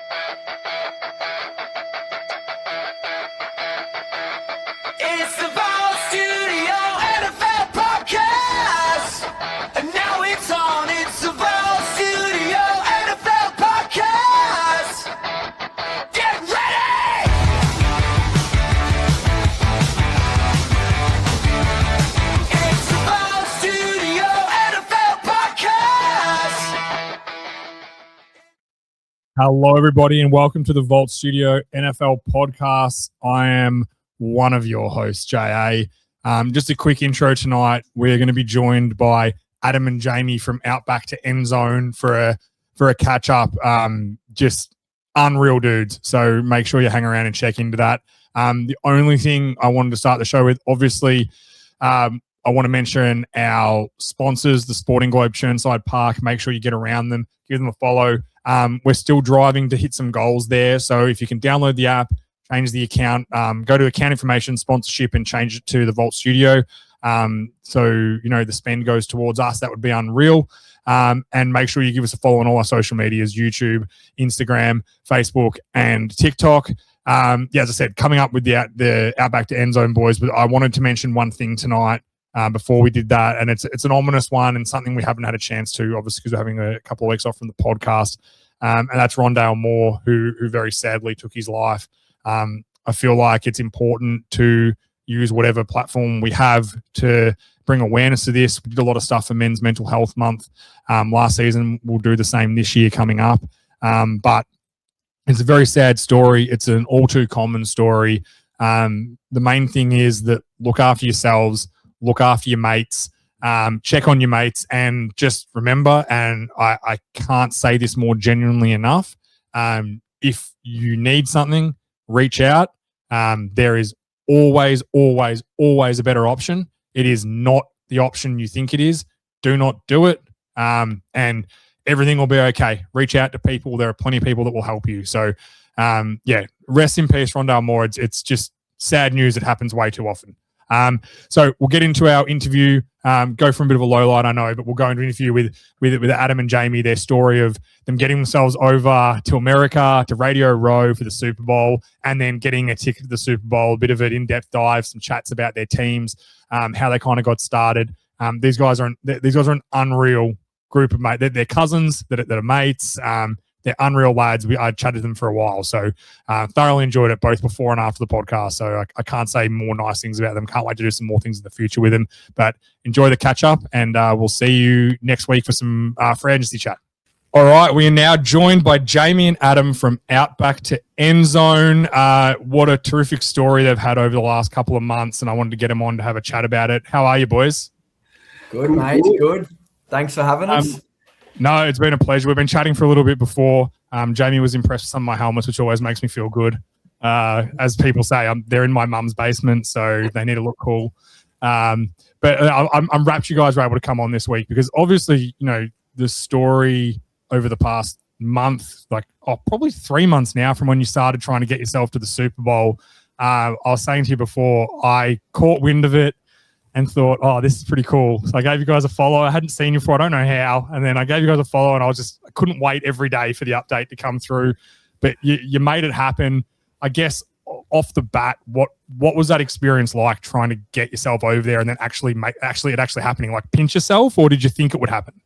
It's the Ball Studio NFL Podcast. And now it's on. It's the Ball Studio NFL Podcast. Get ready! It's the Ball Studio NFL Podcast. Hello, everybody, and welcome to the Vault Studio NFL Podcast. I am one of your hosts, JA. Just a quick intro tonight. We're going to be joined by Adam and Jamie from Outback to Endzone for a catch up. Just unreal dudes. So make sure you hang around and check into that. The only thing I wanted to start the show with, obviously, I want to mention our sponsors, the Sporting Globe Churnside Park. Make sure you get around them, give them a follow. We're still driving to hit some goals there. So if you can download the app, change the account, go to account information, sponsorship, and change it to the Vault Studio. So, you know, the spend goes towards us. That would be unreal. And make sure you give us a follow on all our social medias, YouTube, Instagram, Facebook, and TikTok. Yeah, as I said, coming up with the Outback to Endzone boys, but I wanted to mention one thing tonight before we did that, and it's an ominous one and something we haven't had a chance to, obviously, because we're having a couple of weeks off from the podcast. And that's Rondale Moore, who very sadly took his life. I feel like it's important to use whatever platform we have to bring awareness to this. We did a lot of stuff for Men's Mental Health Month last season. We'll do the same this year coming up. But it's a very sad story. It's an all too common story. The main thing is that look after yourselves, look after your mates, check on your mates, and just remember, and I can't say this more genuinely enough, if you need something, reach out. There is always a better option. It is not the option you think it is. Do not do it. And everything will be okay. Reach out to people. There are plenty of people that will help you. So, yeah, rest in peace, Rondale Moore. It's just sad news. It happens way too often. So we'll get into our interview, go from a bit of a low light, I know, but we'll go into an interview with Adam and Jamie, their story of them getting themselves over to America, to Radio Row for the Super Bowl, and then getting a ticket to the Super Bowl, a bit of an in-depth dive, some chats about their teams, how they kind of got started. These guys are an unreal group of mates. They're cousins that are mates. They're unreal lads. I chatted to them for a while. So thoroughly enjoyed it both before and after the podcast. So I can't say more nice things about them. Can't wait to do some more things in the future with them. But enjoy the catch up, and we'll see you next week for some free agency chat. All right. We are now joined by Jamie and Adam from Outback to Endzone. What a terrific story they've had over the last couple of months, and I wanted to get them on to have a chat about it. How are you, boys? Good, mate. Good. Thanks for having us. No, it's been a pleasure. We've been chatting for a little bit before. Jamie was impressed with some of my helmets, which always makes me feel good. As people say, they're in my mum's basement, so they need to look cool. But I'm wrapped you guys were able to come on this week because obviously, you know, the story over the past month, probably 3 months now from when you started trying to get yourself to the Super Bowl. I was saying to you before, I caught wind of it and thought, oh, this is pretty cool. So I gave you guys a follow. I hadn't seen you before. I don't know how. And then I gave you guys a follow, and I couldn't wait every day for the update to come through. But you made it happen. I guess off the bat, what was that experience like trying to get yourself over there and then actually happening? Like pinch yourself, or did you think it would happen?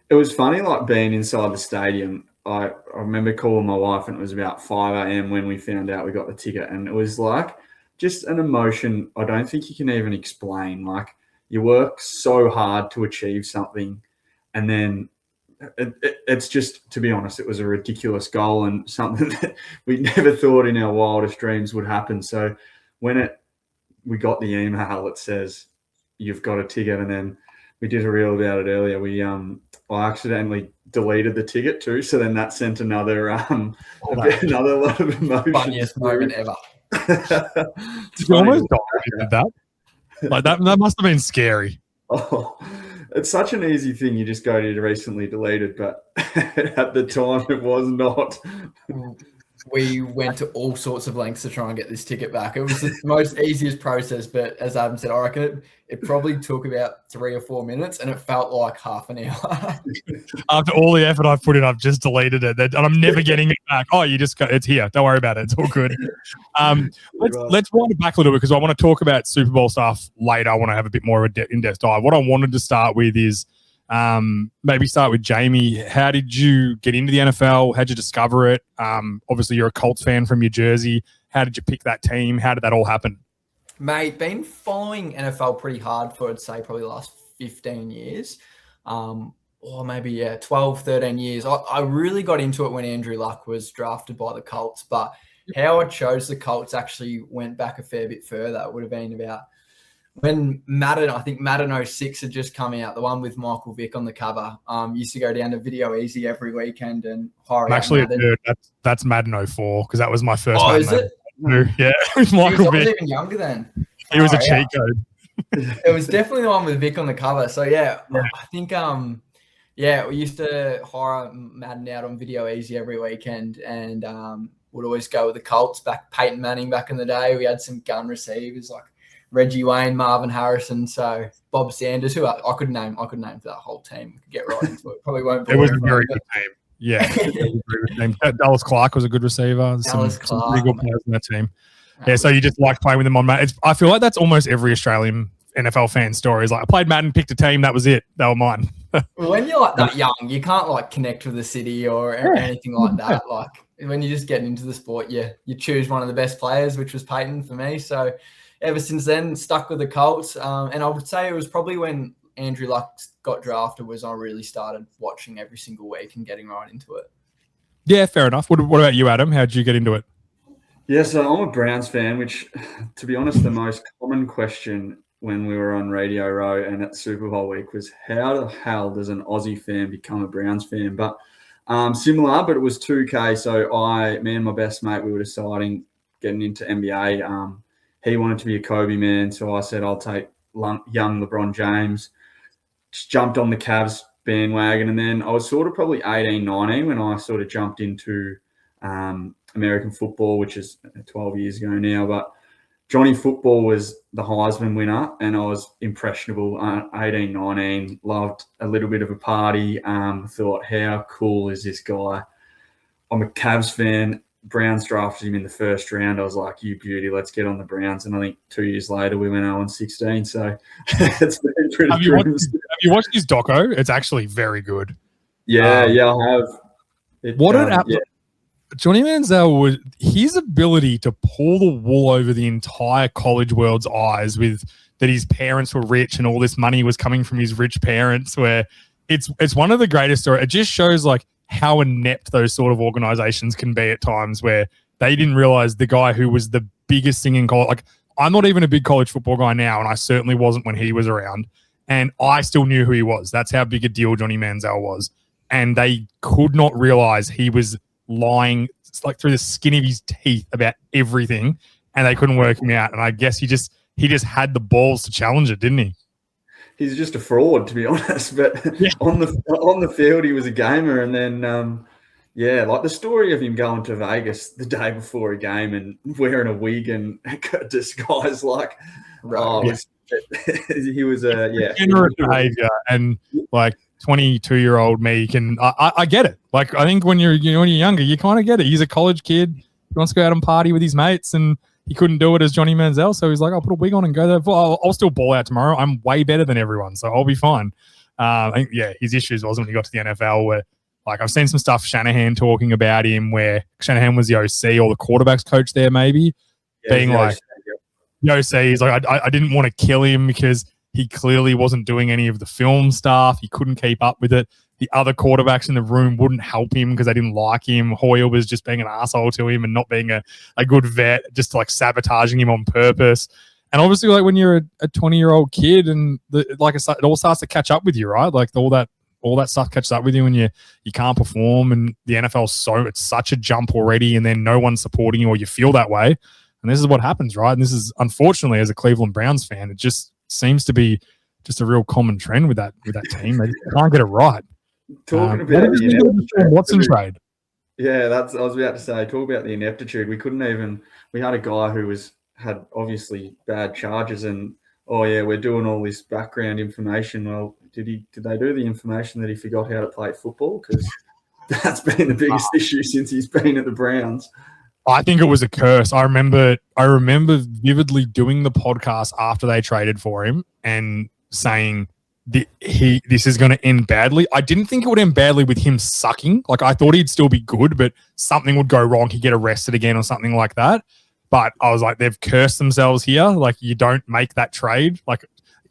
It was funny, like being inside the stadium. I remember calling my wife, and it was about 5 a.m. when we found out we got the ticket, and it was like just an emotion I don't think you can even explain. Like, you work so hard to achieve something, and then it's just, to be honest, it was a ridiculous goal and something that we never thought in our wildest dreams would happen. So when we got the email that says you've got a ticket, and then we did a reel about it earlier. I accidentally deleted the ticket too, so then that sent another another lot of emotions. Funniest moment ever. You almost died when you did that. Like that must have been scary. Oh, it's such an easy thing. You just go to recently deleted, but at the time it was not. we went to all sorts of lengths to try and get this ticket back. It was the most easiest process, but as Adam said, I reckon it probably took about 3 or 4 minutes, and it felt like half an hour. After all the effort I've put in, I've just deleted it, and I'm never getting it back. Oh, you just got it's here. Don't worry about it. It's all good. Let's wind it back a little bit because I want to talk about Super Bowl stuff later. I want to have a bit more of an in-depth dive. What I wanted to start with is maybe start with Jamie. How did you get into the NFL? How'd you discover it? Obviously, you're a Colts fan from New Jersey. How did you pick that team? How did that all happen? Mate, been following NFL pretty hard for, I'd say, probably the last 15 years. Or maybe, 12, 13 years. I really got into it when Andrew Luck was drafted by the Colts, but how I chose the Colts actually went back a fair bit further. It would have been about when Madden, I think Madden 06 had just come out, the one with Michael Vick on the cover. Used to go down to Video Easy every weekend and hire. I'm actually a nerd. That's Madden 04 because that was my first. Oh, Madden. is it? Yeah, with Michael Vick. I was even younger then. He was a cheat code. It was definitely the one with Vic on the cover. So yeah, I think we used to hire Madden out on Video Easy every weekend, and would always go with the Colts. Peyton Manning back in the day. We had some gun receivers like Reggie Wayne, Marvin Harrison, so Bob Sanders, who I could name for that whole team. We could get right into it. Probably won't. It was a very good team. Yeah, Dallas Clark was a good receiver. Some pretty good players in that team. Yeah, so you just like playing with them on Madden. I feel like that's almost every Australian NFL fan story. Is like I played Madden, picked a team, that was it. They were mine. When you're like that young, you can't like connect with the city or anything like that. Like when you're just getting into the sport, you choose one of the best players, which was Peyton for me. So ever since then, stuck with the Colts. And I would say it was probably when Andrew Luck got drafted was I really started watching every single week and getting right into it. Yeah, fair enough. What about you, Adam? How did you get into it? Yeah, so I'm a Browns fan, which, to be honest, the most common question when we were on Radio Row and at Super Bowl week was how the hell does an Aussie fan become a Browns fan? But similar, but it was 2K. So me and my best mate, we were deciding getting into NBA. He wanted to be a Kobe man, so I said I'll take young LeBron James. Just jumped on the Cavs bandwagon, and then I was sort of probably 18, 19 when I sort of jumped into American football, which is 12 years ago now. But Johnny Football was the Heisman winner, and I was impressionable. 18, 19, loved a little bit of a party. Thought, how cool is this guy? I'm a Cavs fan. Browns drafted him in the first round. I was like, you beauty, let's get on the Browns. And I think 2 years later, we went 0-16. So it's been pretty Have you watched his doco? It's actually very good. Yeah, I have. Johnny Manziel his ability to pull the wool over the entire college world's eyes with that his parents were rich and all this money was coming from his rich parents, where it's one of the greatest stories. It just shows like how inept those sort of organizations can be at times, where they didn't realize the guy who was the biggest thing in college. Like, I'm not even a big college football guy now, and I certainly wasn't when he was around, and I still knew who he was. That's how big a deal Johnny Manziel was. And they could not realize he was lying like through the skin of his teeth about everything, and they couldn't work him out. And I guess he just had the balls to challenge it, didn't he? He's just a fraud, to be honest. But on the field, he was a gamer. And then, like the story of him going to Vegas the day before a game and wearing a wig and disguise, like, he was generous behavior, and like 22-year-old me can I get it. Like, I think when you're younger, you kind of get it. He's a college kid. He wants to go out and party with his mates, and he couldn't do it as Johnny Manziel, so he's like, I'll put a wig on and go there. I'll still ball out tomorrow. I'm way better than everyone, so I'll be fine. I think, his issues was when he got to the NFL where, like, I've seen some stuff Shanahan talking about him where Shanahan was the OC or the quarterback's coach there maybe, being like, the OC, he's like, I didn't want to kill him because he clearly wasn't doing any of the film stuff. He couldn't keep up with it. The other quarterbacks in the room wouldn't help him because they didn't like him. Hoyle was just being an asshole to him and not being a good vet, just like sabotaging him on purpose. And obviously, like, when you're a 20-year-old kid and it all starts to catch up with you, right? Like all that stuff catches up with you and you can't perform, and the NFL it's such a jump already, and then no one's supporting you or you feel that way. And this is what happens, right? And this is, unfortunately, as a Cleveland Browns fan, it just seems to be just a real common trend with that team. They can't get it right. Talking about Watson trade. Yeah, I was about to say, talk about the ineptitude. We had a guy who had obviously bad charges, and oh yeah, we're doing all this background information. Well, did they do the information that he forgot how to play football? Because that's been the biggest issue since he's been at the Browns. I think it was a curse. I remember vividly doing the podcast after they traded for him and saying this is going to end badly. I didn't think it would end badly with him sucking. Like, I thought he'd still be good, but something would go wrong. He'd get arrested again or something like that. But I was like, they've cursed themselves here. Like, you don't make that trade. Like,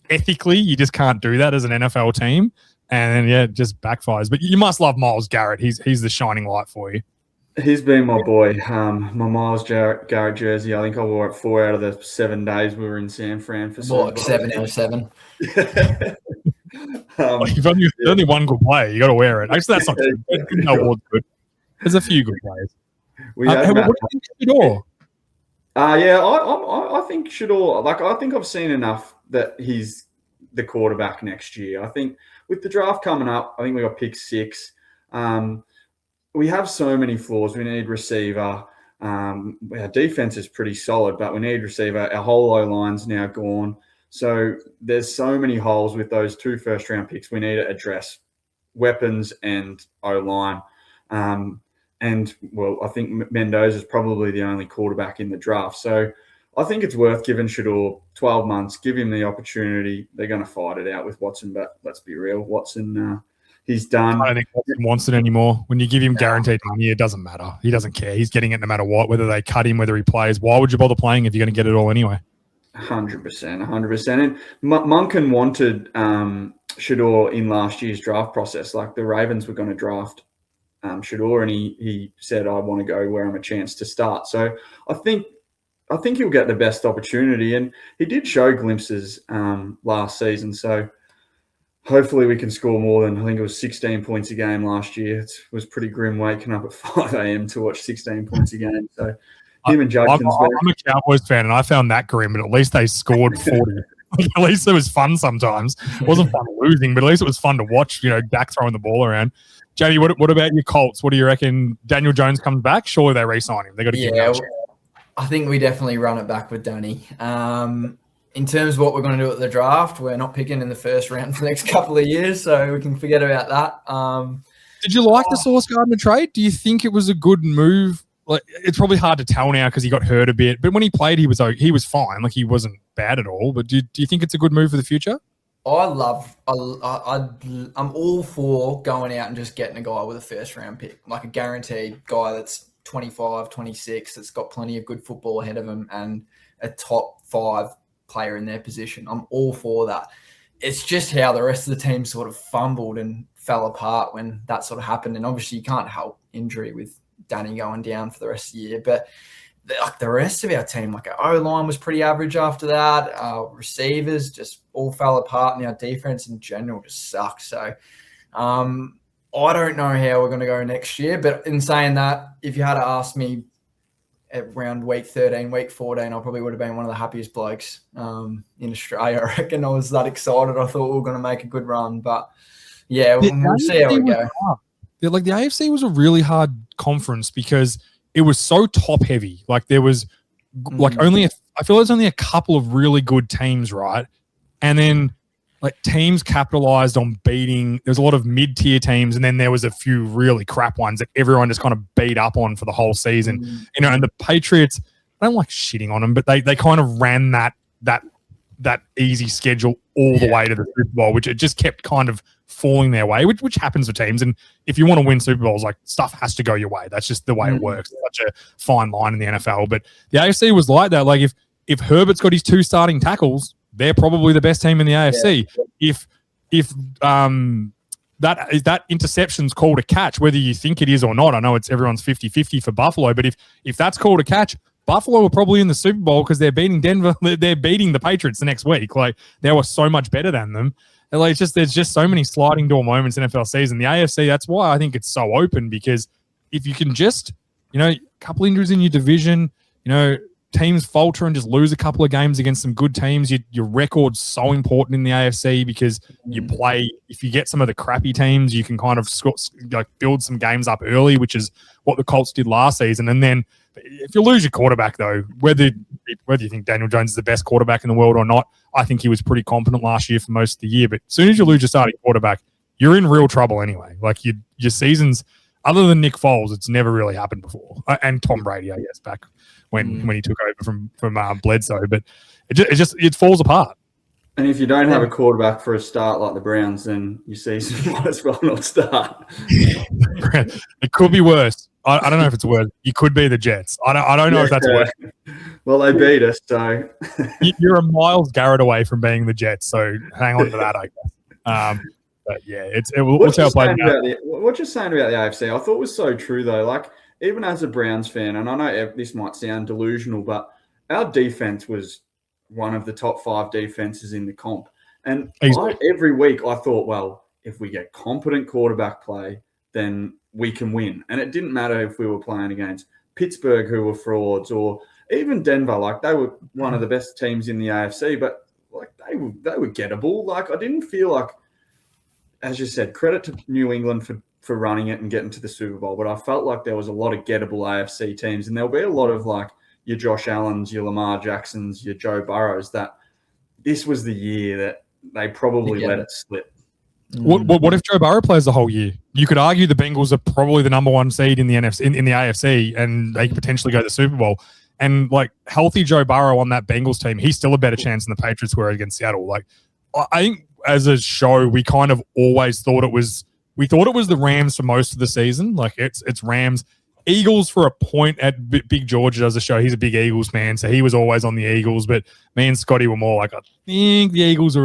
ethically, you just can't do that as an NFL team. And then, yeah, it just backfires. But you must love Myles Garrett. He's the shining light for you. He's been my boy. My Myles Garrett jersey. I think I wore it 4 out of the 7 days we were in San Fran for What, 7 out of 7? You've only one good player. You got to wear it. Actually, that's not true. No award's good. There's a few good players. What do you think of Shador? Yeah, I think Shador. Like, I think I've seen enough that he's the quarterback next year. I think with the draft coming up, I think we got pick 6. We have so many flaws. We need receiver. Our defense is pretty solid, but we need receiver. Our whole O-line's now gone. So there's so many holes with those 2 first-round picks. We need to address weapons and O-line. And, well, I think Mendoza is probably the only quarterback in the draft. So I think it's worth giving Shador 12 months, give him the opportunity. They're going to fight it out with Watson, but let's be real. Watson, he's done. I don't think Watson wants it anymore. When you give him guaranteed money, it doesn't matter. He doesn't care. He's getting it no matter what, whether they cut him, whether he plays. Why would you bother playing if you're going to get it all anyway? 100%. And Monken wanted Shador in last year's draft process. Like, the Ravens were going to draft Shador, and he said, I want to go where I'm a chance to start. So I think he'll get the best opportunity, and he did show glimpses last season. So hopefully we can score more than, I think it was 16 points a game last year. It was pretty grim waking up at 5 a.m. to watch 16 points a game. So him and Judson's I'm a Cowboys fan, and I found that grim, but at least they scored 40. At least it was fun sometimes. It wasn't fun losing, but at least it was fun to watch, Dak throwing the ball around. Jamie, what about your Colts? What do you reckon? Daniel Jones comes back? Surely they re-sign him. They got to give him a chance. I think we definitely run it back with Danny. In terms of what we're going to do at the draft, we're not picking in the first round for the next couple of years, so we can forget about that. Did you like the Sauce Gardner trade? Do you think it was a good move? Like, it's probably hard to tell now because he got hurt a bit, but when he played, he was fine. Like, he wasn't bad at all. But do you think it's a good move for the future? I'm all for going out and just getting a guy with a first round pick, like a guaranteed guy that's 25, 26, that's got plenty of good football ahead of him and a top 5 player in their position. I'm all for that. It's just how the rest of the team sort of fumbled and fell apart when that sort of happened. And obviously you can't help injury with Danny going down for the rest of the year, but the rest of our team, like our O-line was pretty average after that. Our receivers just all fell apart, and our defense in general just sucks. So I don't know how we're going to go next year. But in saying that, if you had to ask me around week 13, week 14, I probably would have been one of the happiest blokes in Australia. I reckon I was that excited. I thought we were going to make a good run. But, yeah, we'll see how we go. Like, the AFC was a really hard conference because it was so top heavy. Like, there was like I feel there's only a couple of really good teams, right? And then like teams capitalized on beating. There's a lot of mid-tier teams, and then there was a few really crap ones that everyone just kind of beat up on for the whole season. And the Patriots, I don't like shitting on them, but they kind of ran that easy schedule all the way to the Super Bowl, which it just kept kind of falling their way, which happens for teams. And if you want to win Super Bowls, like, stuff has to go your way. That's just the way it works. It's such a fine line in the NFL. But the AFC was like that. Like, if Herbert's got his 2 starting tackles, they're probably the best team in the AFC. If that interception's called a catch, whether you think it is or not, I know it's everyone's 50-50 for Buffalo, but if that's called a catch, Buffalo are probably in the Super Bowl because they're beating Denver. They're beating the Patriots the next week. Like, they were so much better than them. And like, there's just so many sliding door moments in NFL season. The AFC, that's why I think it's so open, because if you can just, a couple injuries in your division, teams falter and just lose a couple of games against some good teams, your record's so important in the AFC because you play. If you get some of the crappy teams, you can kind of build some games up early, which is what the Colts did last season. And then if you lose your quarterback, though, whether you think Daniel Jones is the best quarterback in the world or not, I think he was pretty competent last year for most of the year. But as soon as you lose your starting quarterback, you're in real trouble anyway. Like your seasons, other than Nick Foles, it's never really happened before, and Tom Brady, I guess, back when he took over from Bledsoe. But it falls apart. And if you don't have a quarterback for a start like the Browns, then your season might as well not start. It could be worse. I don't know if it's worse. You could be the Jets. I don't know if that's worse. Well, they beat us, so you're a Myles Garrett away from being the Jets. So hang on to that, I guess. But yeah, we'll see how it plays out. What you're saying about the AFC, I thought was so true though. Like even as a Browns fan, and I know this might sound delusional, but our defense was one of the top 5 defenses in the comp. And every week I thought, well, if we get competent quarterback play, then we can win. And it didn't matter if we were playing against Pittsburgh, who were frauds, or even Denver. Like they were one of the best teams in the AFC, but like they were gettable. Like I didn't feel like, as you said, credit to New England for running it and getting to the Super Bowl, but I felt like there was a lot of gettable AFC teams, and there'll be a lot of like your Josh Allens, your Lamar Jacksons, your Joe Burrows, that this was the year that they probably let it slip. What if Joe Burrow plays the whole year? You could argue the Bengals are probably the number 1 seed in the NFC, in the AFC, and they could potentially go to the Super Bowl. And like healthy Joe Burrow on that Bengals team, he's still a better chance than the Patriots were against Seattle. Like I think as a show, we kind of always thought it was the Rams for most of the season. Like it's Rams. Eagles for a point at Big George does a show. He's a big Eagles fan, so he was always on the Eagles. But me and Scotty were more like, I think the Eagles are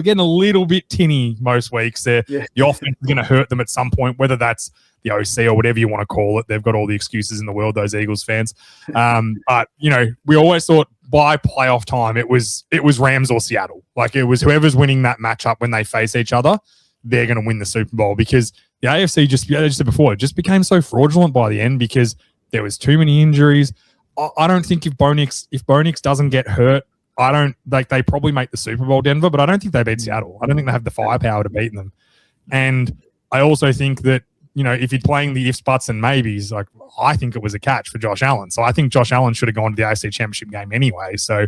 getting a little bit tinny most weeks. The offense is going to hurt them at some point, whether that's the OC or whatever you want to call it. They've got all the excuses in the world, those Eagles fans. But we always thought by playoff time it was Rams or Seattle. Like it was whoever's winning that matchup when they face each other, they're going to win the Super Bowl, because the AFC just said before, it just became so fraudulent by the end because there was too many injuries. I don't think if Bo Nix doesn't get hurt, they probably make the Super Bowl, Denver, but I don't think they beat Seattle. I don't think they have the firepower to beat them. And I also think that, if you're playing the ifs, buts, and maybes, like I think it was a catch for Josh Allen. So I think Josh Allen should have gone to the AFC Championship game anyway. So,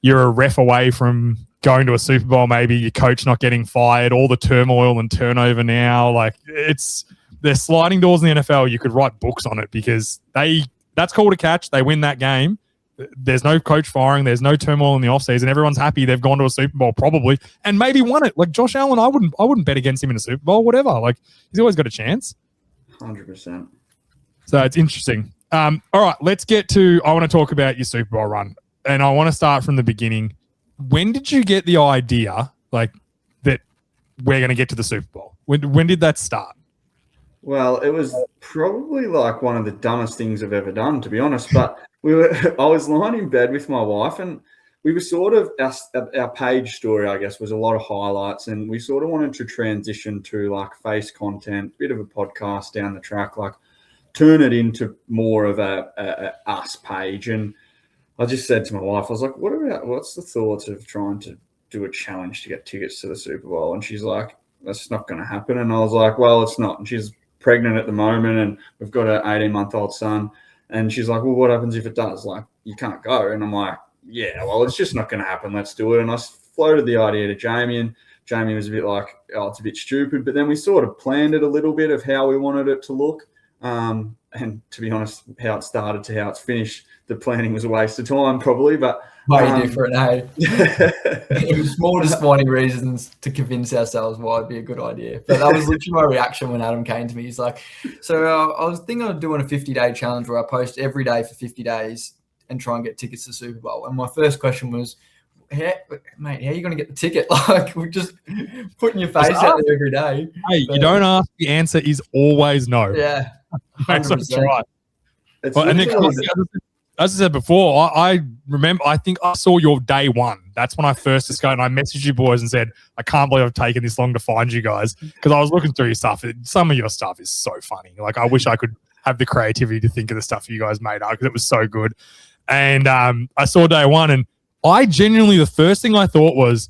you're a ref away from going to a Super Bowl, maybe your coach not getting fired, all the turmoil and turnover now. Like they're sliding doors in the NFL. You could write books on it because that's called a catch. They win that game. There's no coach firing. There's no turmoil in the offseason. Everyone's happy. They've gone to a Super Bowl probably and maybe won it. Like Josh Allen, I wouldn't bet against him in a Super Bowl, whatever. Like he's always got a chance. 100%. So it's interesting. All right, let's get to, I want to talk about your Super Bowl run. And I want to start from the beginning. When did you get the idea like that we're going to get to the Super Bowl? When did that start? Well, it was probably like one of the dumbest things I've ever done, to be honest. But I was lying in bed with my wife, and we were sort of our page story, I guess, was a lot of highlights, and we sort of wanted to transition to like face content, bit of a podcast down the track, like turn it into more of a us page. And I just said to my wife, I was like, what's the thoughts of trying to do a challenge to get tickets to the Super Bowl? And she's like, that's not going to happen. And I was like, well, it's not. And she's pregnant at the moment, and we've got an 18-month-old son. And she's like, well, what happens if it does? Like, you can't go. And I'm like, yeah, well, it's just not going to happen. Let's do it. And I floated the idea to Jamie, and Jamie was a bit like, oh, it's a bit stupid. But then we sort of planned it a little bit of how we wanted it to look. And to be honest, how it started to how it's finished, the planning was a waste of time probably, but way different, hey? It was more disappointing reasons to convince ourselves why it'd be a good idea. But that was literally my reaction when Adam came to me. He's like, so I was thinking of doing a 50-day challenge where I post every day for 50 days and try and get tickets to the Super Bowl. And my first question was, mate, how are you going to get the ticket? Like, we're just putting your face out there every day. Hey, you don't ask. The answer is always no. Yeah. That's right. Well, and then, as I said before, I remember, I think I saw your day one. That's when I first discovered, and I messaged you boys and said, I can't believe I've taken this long to find you guys, because I was looking through your stuff. Some of your stuff is so funny. Like, I wish I could have the creativity to think of the stuff you guys made out, because it was so good. And I saw day one, and I genuinely, the first thing I thought was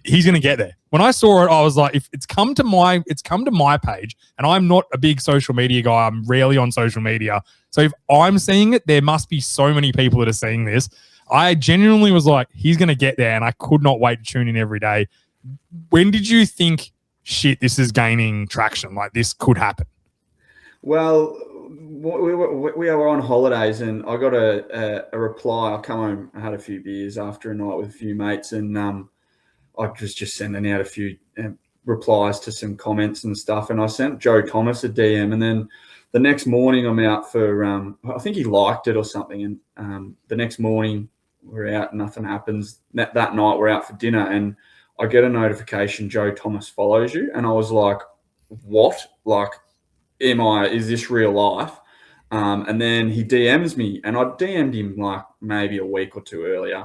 he's going to get there. When I saw it, I was like, if it's come to my page, and I'm not a big social media guy. I'm rarely on social media. So if I'm seeing it, there must be so many people that are seeing this. I genuinely was like, he's going to get there, and I could not wait to tune in every day. When did you think, shit, this is gaining traction? Like, this could happen? Well, we were on holidays, and I got a reply. I come home, I had a few beers after a night with a few mates, and I was just sending out a few replies to some comments and stuff. And I sent Joe Thomas a DM, and then the next morning I'm out for, I think he liked it or something. And the next morning we're out, nothing happens. That night we're out for dinner, and I get a notification, Joe Thomas follows you. And I was like, what? Like, is this real life? And then he DMs me, and I DM'd him like maybe a week or two earlier.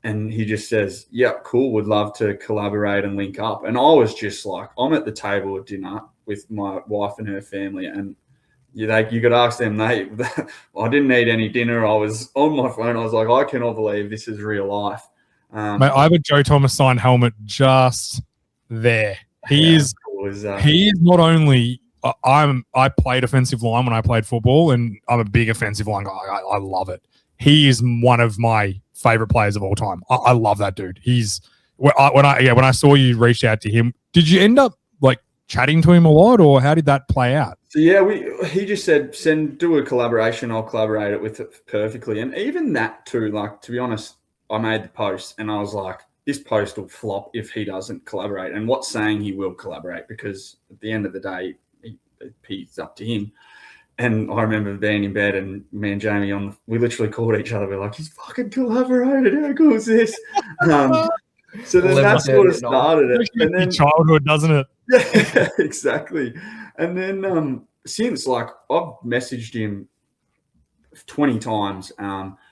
And he just says, yep, cool, would love to collaborate and link up. And I was just like, I'm at the table at dinner with my wife and her family, and you could ask them, I didn't eat any dinner. I was on my phone. I was like, I cannot believe this is real life. Mate, I have a Joe Thomas signed helmet just there. He is not only I played offensive line when I played football, and I'm a big offensive line guy. I love it. He is one of my favorite players of all time. I love that dude. When I saw you reach out to him, did you end up like chatting to him a lot, or how did that play out? So yeah, he just said, do a collaboration. I'll collaborate it with it perfectly. And even that too, like, to be honest, I made the post and I was like, this post will flop if he doesn't collaborate. And what's saying he will collaborate, because at the end of the day, it's up to him. And I remember being in bed, and me and Jamie we literally called each other. We're like, he's fucking collaborated. How cool is this? So then that sort of started it. And then childhood, doesn't it? Yeah, exactly. And then since, like, I've messaged him 20 times.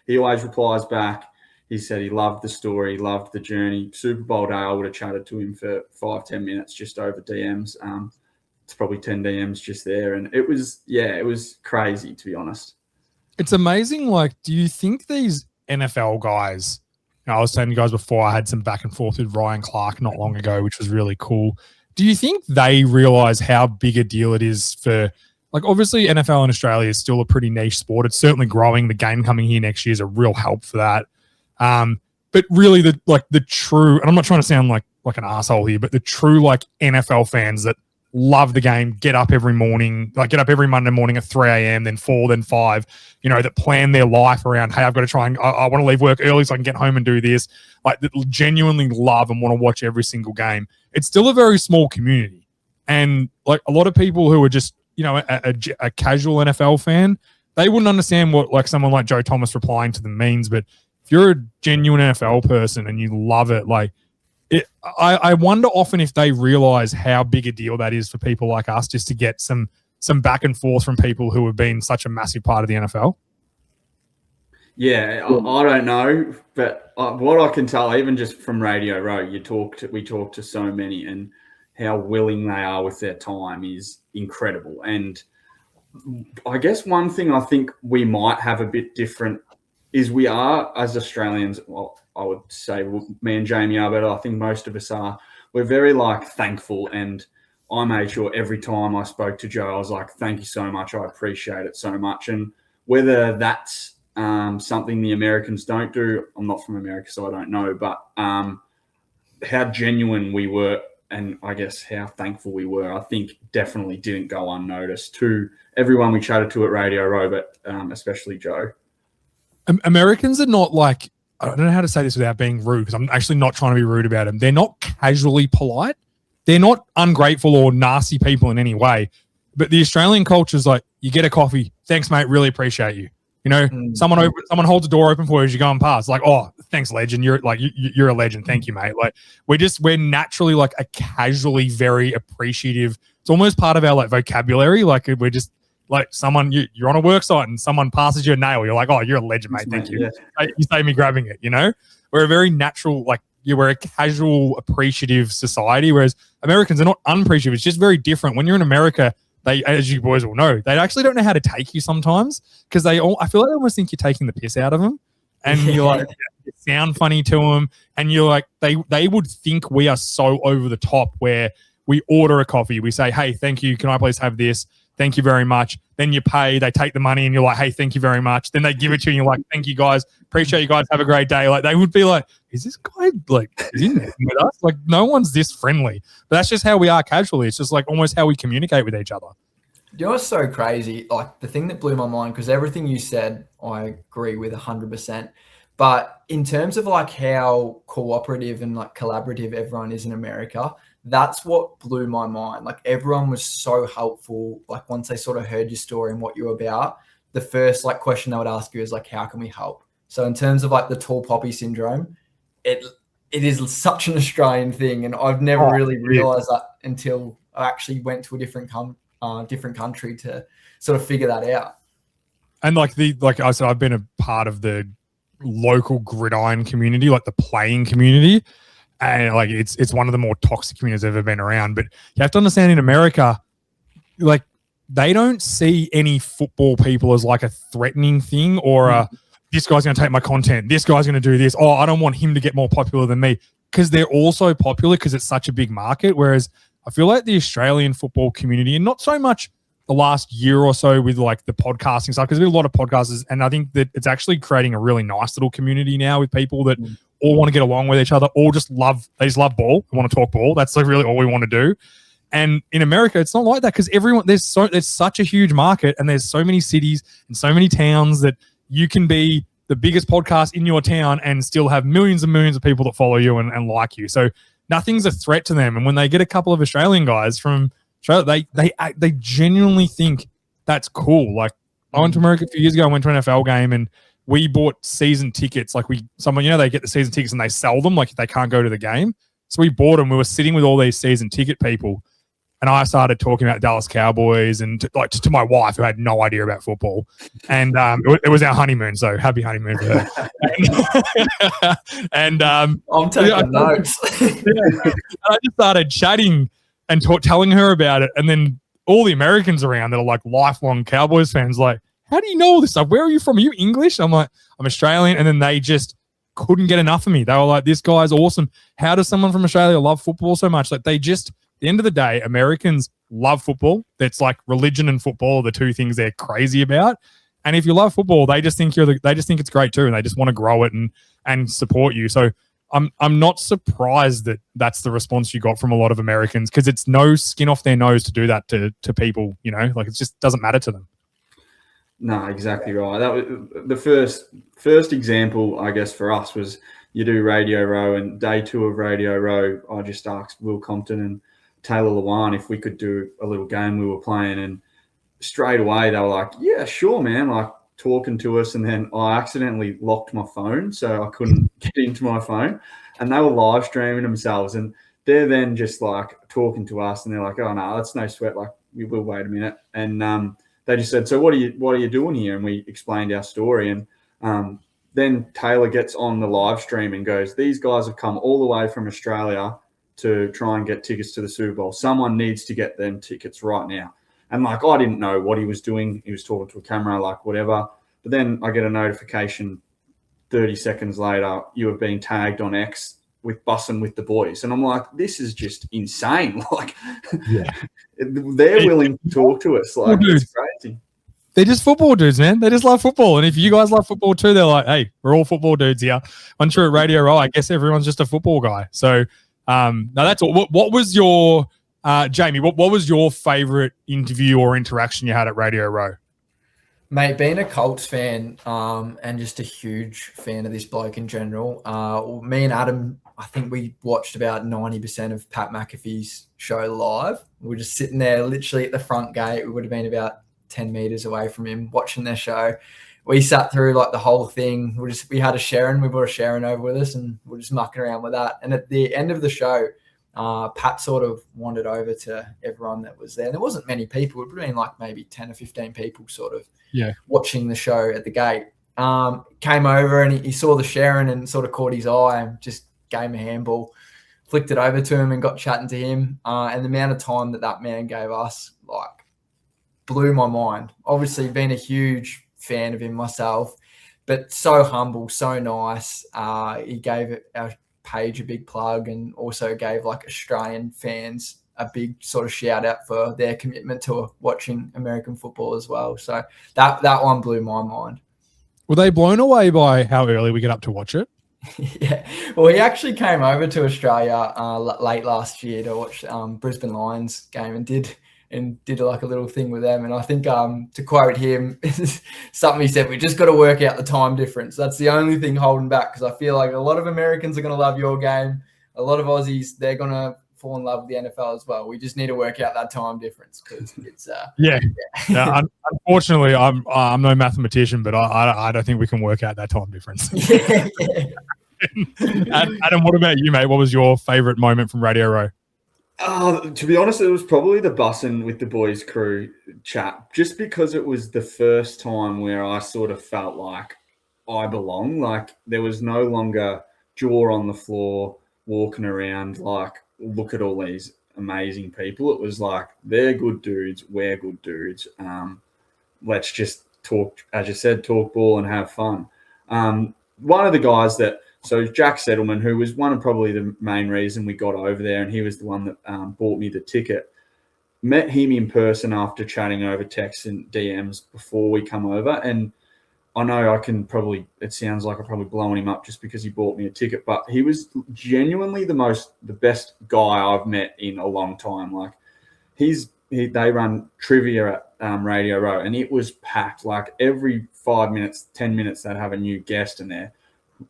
He always replies back. He said he loved the story, loved the journey. Super Bowl day, I would have chatted to him for 5-10 minutes just over DMs. It's probably 10 DMs just there. And it was crazy, to be honest. It's amazing. Like, do you think these NFL guys, I was telling you guys before, I had some back and forth with Ryan Clark not long ago, which was really cool. Do you think they realize how big a deal it is for, like, obviously NFL in Australia is still a pretty niche sport. It's certainly growing. The game coming here next year is a real help for that. But really the true, and I'm not trying to sound like an asshole here, but the true like NFL fans that love the game, get up every Monday morning at 3 a.m., then 4, then 5, that plan their life around, hey, I've got to try and I want to leave work early so I can get home and do this. Like, that genuinely love and want to watch every single game. It's still a very small community. And like a lot of people who are just, a casual NFL fan, they wouldn't understand what like someone like Joe Thomas replying to them means. But if you're a genuine NFL person and you love it, like, I wonder often if they realize how big a deal that is for people like us, just to get some back and forth from people who have been such a massive part of the NFL. Yeah, I don't know, but what I can tell, even just from Radio Row, we talk to so many, and how willing they are with their time is incredible. And I guess one thing I think we might have a bit different is we are, as Australians, well, I would say me and Jamie are, but I think most of us are, we're very like thankful. And I made sure every time I spoke to Joe, I was like, thank you so much. I appreciate it so much. And whether that's something the Americans don't do, I'm not from America, so I don't know, but how genuine we were, and I guess how thankful we were, I think definitely didn't go unnoticed to everyone we chatted to at Radio Row, but especially Joe. Americans are not like, I don't know how to say this without being rude, because I'm actually not trying to be rude about them. They're not casually polite. They're not ungrateful or nasty people in any way. But the Australian culture is like, you get a coffee, thanks, mate, really appreciate you. Someone holds a door open for you as you're going past. Like, oh, thanks, legend. You're a legend. Thank you, mate. Like, we're naturally like a casually very appreciative. It's almost part of our like vocabulary. Like, we're just like someone, you're on a work site and someone passes you a nail. You're like, oh, you're a legend, mate. Thank you. Yeah. You save me grabbing it. We're a very natural, like, we're a casual, appreciative society. Whereas Americans are not unappreciative. It's just very different. When you're in America, they, as you boys will know, they actually don't know how to take you sometimes because I feel like they almost think you're taking the piss out of them, and you're like, you sound funny to them, and you're like, they would think we are so over the top where we order a coffee, we say, hey, thank you, can I please have this? Thank you very much. Then you pay, they take the money and you're like, hey, thank you very much. Then they give it to you and you're like, thank you guys. Appreciate you guys. Have a great day. Like they would be like, is this guy like, is he messing with us? Like no one's this friendly. But that's just how we are casually. It's just like almost how we communicate with each other. You know what's so crazy? Like the thing that blew my mind, because everything you said, I agree with 100%. But in terms of like how cooperative and like collaborative everyone is in America, that's what blew my mind. Like everyone was so helpful. Like once they sort of heard your story and what you're about, the first like question they would ask you is like, how can we help? So in terms of like the tall poppy syndrome, it is such an Australian thing. And I've never really realized that until I actually went to a different country to sort of figure that out. And like I said, I've been a part of the local gridiron community, like the playing community. And like it's one of the more toxic communities I've ever been around. But you have to understand in America, like they don't see any football people as like a threatening thing or this guy's going to take my content. This guy's going to do this. Oh, I don't want him to get more popular than me, because they're also popular because it's such a big market. Whereas I feel like the Australian football community, and not so much the last year or so with like the podcasting stuff, because there's a lot of podcasters, and I think that it's actually creating a really nice little community now with people that all want to get along with each other, all just love ball, want to talk ball. That's like really all we want to do. And in America, it's not like that, because there's such a huge market, and there's so many cities and so many towns that you can be the biggest podcast in your town and still have millions and millions of people that follow you and like you. So nothing's a threat to them. And when they get a couple of Australian guys from Australia, they genuinely think that's cool. Like I went to America a few years ago, I went to an NFL game, and we bought season tickets. Like they get the season tickets and they sell them, like they can't go to the game. So we bought them. We were sitting with all these season ticket people, and I started talking about Dallas Cowboys and to my wife, who had no idea about football. And it was our honeymoon, so happy honeymoon for her. and I'm taking notes. I just started chatting and telling her about it, and then all the Americans around that are like lifelong Cowboys fans, like, how do you know all this stuff? Where are you from? Are you English? I'm like, I'm Australian. And then they just couldn't get enough of me. They were like, this guy's awesome. How does someone from Australia love football so much? Like they just, at the end of the day, Americans love football. That's like religion and football are the two things they're crazy about. And if you love football, they just think it's great too. And they just want to grow it and support you. So I'm not surprised that that's the response you got from a lot of Americans, because it's no skin off their nose to do that to people, like it just doesn't matter to them. No, exactly right. That was the first example, I guess, for us was you do Radio Row, and day 2 of Radio Row, I just asked Will Compton and Taylor Lewan if we could do a little game we were playing, and straight away they were like, yeah, sure, man, like talking to us. And then I accidentally locked my phone, so I couldn't get into my phone, and they were live streaming themselves, and they're then just like talking to us, and they're like, oh no, that's no sweat, like we will wait a minute. And they just said, so what are you doing here? And we explained our story. And then Taylor gets on the live stream and goes, these guys have come all the way from Australia to try and get tickets to the Super Bowl. Someone needs to get them tickets right now. And like, I didn't know what he was doing. He was talking to a camera, like whatever. But then I get a notification 30 seconds later, you have been tagged on X with Bussin' with the Boys. And I'm like, this is just insane. Like, yeah. They're willing to talk to us. Like, it's crazy. They're just football dudes, man. They just love football. And if you guys love football too, they're like, hey, we're all football dudes here. Once you're at Radio Row, I guess everyone's just a football guy. So now that's all. What was your, Jamie, what was your favorite interview or interaction you had at Radio Row? Mate, being a Colts fan and just a huge fan of this bloke in general, me and Adam, I think we watched about 90% of Pat McAfee's show live. We were just sitting there literally at the front gate. We would have been about 10 meters away from him watching their show. We sat through like the whole thing. We had a Sharon. We brought a Sharon over with us, and we're just mucking around with that. And at the end of the show, Pat sort of wandered over to everyone that was there. There wasn't many people. It would have been like maybe 10 or 15 people sort of watching the show at the gate. Came over and he saw the Sharon and sort of caught his eye and just gave him a handball, flicked it over to him and got chatting to him. And the amount of time that man gave us, like, blew my mind. Obviously, been a huge fan of him myself, but so humble, so nice. He gave our page a big plug and also gave like Australian fans a big sort of shout out for their commitment to watching American football as well. So that one blew my mind. Were they blown away by how early we get up to watch it? Yeah, well, he actually came over to Australia late last year to watch Brisbane Lions game and did like a little thing with them. And I think to quote him, something he said, we just got to work out the time difference. That's the only thing holding back, because I feel like a lot of Americans are going to love your game. A lot of Aussies, they're going to fall in love with the NFL as well. We just need to work out that time difference because it's yeah. Unfortunately, I'm no mathematician, but I don't think we can work out that time difference. yeah. Adam, what about you, mate? What was your favourite moment from Radio Row? To be honest, it was probably the bussin' with the boys crew chat, just because it was the first time where I sort of felt like I belong. Like there was no longer jaw on the floor, walking around like, look at all these amazing people. It was like, they're good dudes, we're good dudes. Let's just talk, as you said, talk ball and have fun. One of the guys so Jack Settleman, who was one of probably the main reason we got over there, and he was the one that bought me the ticket. Met him in person after chatting over texts and DMs before we come over. And I know it sounds like I'm probably blowing him up just because he bought me a ticket, but he was genuinely the best guy I've met in a long time. Like they run trivia at Radio Row, and it was packed. Like every 5 minutes, 10 minutes, they'd have a new guest in there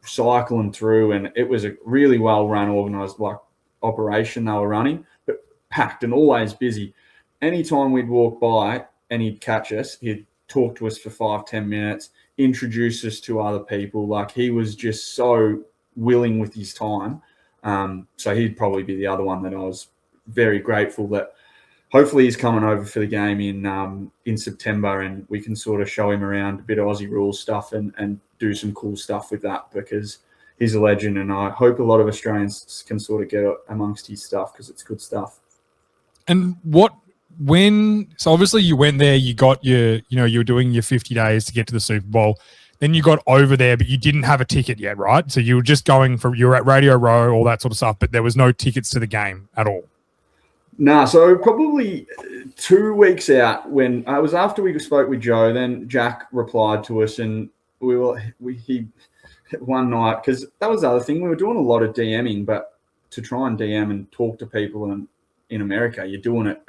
cycling through, and it was a really well run, organized like operation they were running, but packed and always busy. Anytime we'd walk by and he'd catch us, he'd talk to us for 5-10 minutes, introduce us to other people. Like he was just so willing with his time. So he'd probably be the other one that I was very grateful that hopefully he's coming over for the game in September, and we can sort of show him around a bit of Aussie rules stuff and do some cool stuff with that, because he's a legend, and I hope a lot of Australians can sort of get amongst his stuff because it's good stuff. And so obviously you went there, you got you were doing your 50 days to get to the Super Bowl. Then you got over there, but you didn't have a ticket yet, right? So you were just you were at Radio Row, all that sort of stuff, but there was no tickets to the game at all. Nah, so probably 2 weeks out, when I was after we spoke with Joe, then Jack replied to us, and he one night, because that was the other thing, we were doing a lot of DMing, but to try and DM and talk to people in America, you're doing it.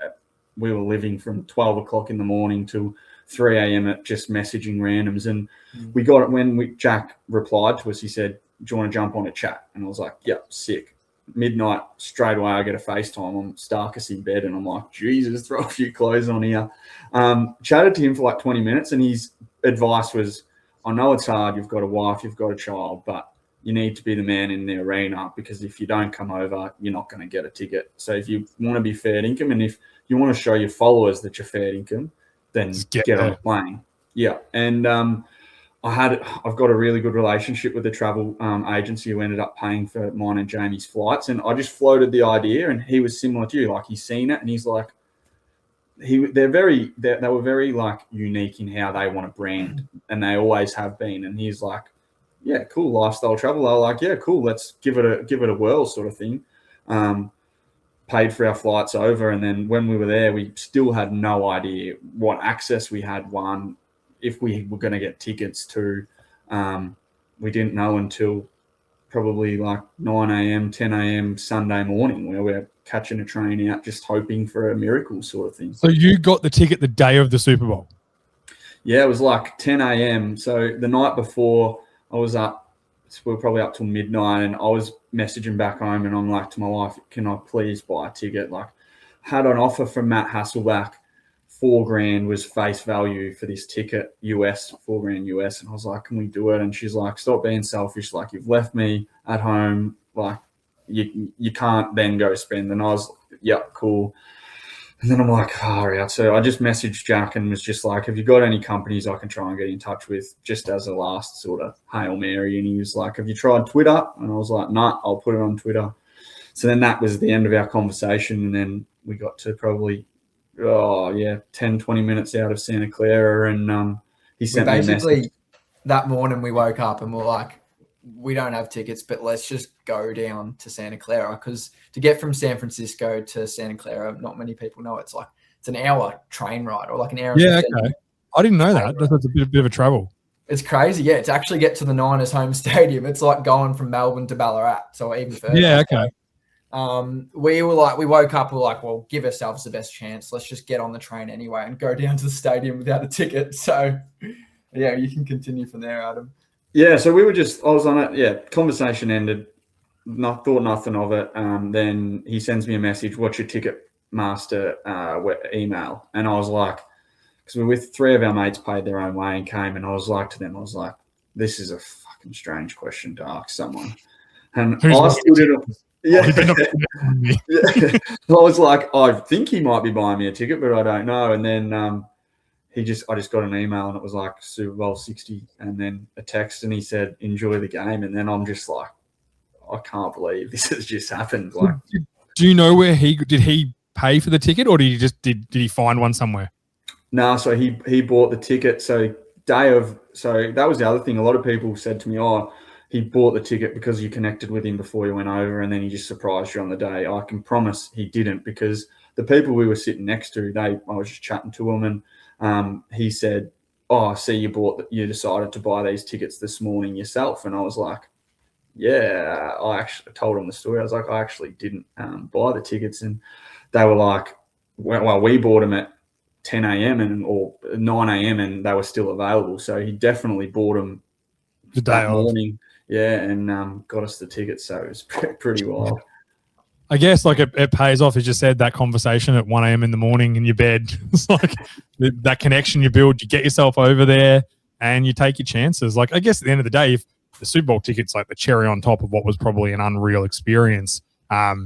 We were living from 12 o'clock in the morning till 3 a.m. at just messaging randoms, and we got it when Jack replied to us. He said, "Do you want to jump on a chat?" And I was like, "Yep, sick." Midnight, straight away, I get a FaceTime. I'm Starkus in bed, and I'm like, Jesus, throw a few clothes on here. Chatted to him for like 20 minutes, and his advice was, I know it's hard. You've got a wife, you've got a child, but you need to be the man in the arena, because if you don't come over, you're not going to get a ticket. So if you want to be fair income, and if you want to show your followers that you're fair income, then get on a plane. Yeah. And I've got a really good relationship with the travel agency who ended up paying for mine and Jamie's flights. And I just floated the idea, and he was similar to you. Like, he's seen it, and he's like, they were very like unique in how they want to brand, and they always have been. And he's like, yeah, cool, lifestyle travel. I like, yeah, cool, let's give it a whirl, sort of thing. Paid for our flights over, and then when we were there, we still had no idea what access we had. One, if we were going to get tickets to, we didn't know until probably like 9 a.m., 10 a.m. Sunday morning, where we're catching a train out, just hoping for a miracle, sort of thing. So you got the ticket the day of the Super Bowl? Yeah, it was like 10 a.m. So the night before, I was up, we were probably up till midnight, and I was messaging back home, and I'm like to my wife, can I please buy a ticket? Like, had an offer from Matt Hasselback, $4,000 was face value for this ticket, $4,000 US. And I was like, can we do it? And she's like, stop being selfish. Like, you've left me at home. Like, you can't then go spend. And I was, yeah, cool. And then I'm like, yeah. So I just messaged Jack and was just like, have you got any companies I can try and get in touch with, just as a last sort of Hail Mary? And he was like, have you tried Twitter? And I was like, nah, I'll put it on Twitter. So then that was the end of our conversation. And then we got to probably 10, 20 minutes out of Santa Clara, and he We sent me a message. basically, that morning we woke up and we're like, we don't have tickets, but let's just go down to Santa Clara, because to get from San Francisco to Santa Clara, not many people know it's an hour train ride, or like an hour. And Yeah, 15 okay. I didn't know that. That's a bit of a travel. It's crazy, yeah. To actually get to the Niners home stadium, it's like going from Melbourne to Ballarat, so even further. Yeah, okay. We woke up, we're like, well, give ourselves the best chance. Let's just get on the train anyway and go down to the stadium without a ticket. So, yeah, you can continue from there, Adam. Yeah, so I was on it. Yeah, conversation ended. Thought nothing of it. Then he sends me a message, what's your ticket master email? And I was like, because we're with 3 of our mates paid their own way and came, and I was like to them, this is a fucking strange question to ask someone. And I stood it up. Yeah. Yeah. I was like, I think he might be buying me a ticket, but I don't know. And then I just got an email, and it was like Super Bowl 60, and then a text, and he said, enjoy the game. And then I'm just like, I can't believe this has just happened. Like, do you know where did he pay for the ticket, or did he find one somewhere? No, so he bought the ticket. So that was the other thing. A lot of people said to me, oh, he bought the ticket because you connected with him before you went over, and then he just surprised you on the day. I can promise he didn't, because the people we were sitting next to, I was just chatting to him, and he said, oh, I see you decided to buy these tickets this morning yourself. And I was like, yeah, I actually told him the story. I was like, I actually didn't buy the tickets. And they were like, well, we bought them at 10 a.m. or 9 a.m. and they were still available. So he definitely bought them the day that of. morning. Yeah, and got us the tickets. So it was pretty wild. I guess like it pays off, as you said, that conversation at 1 a.m. in the morning in your bed. It's like that connection you build, you get yourself over there and you take your chances. Like, I guess at the end of the day, if the Super Bowl ticket's like the cherry on top of what was probably an unreal experience, a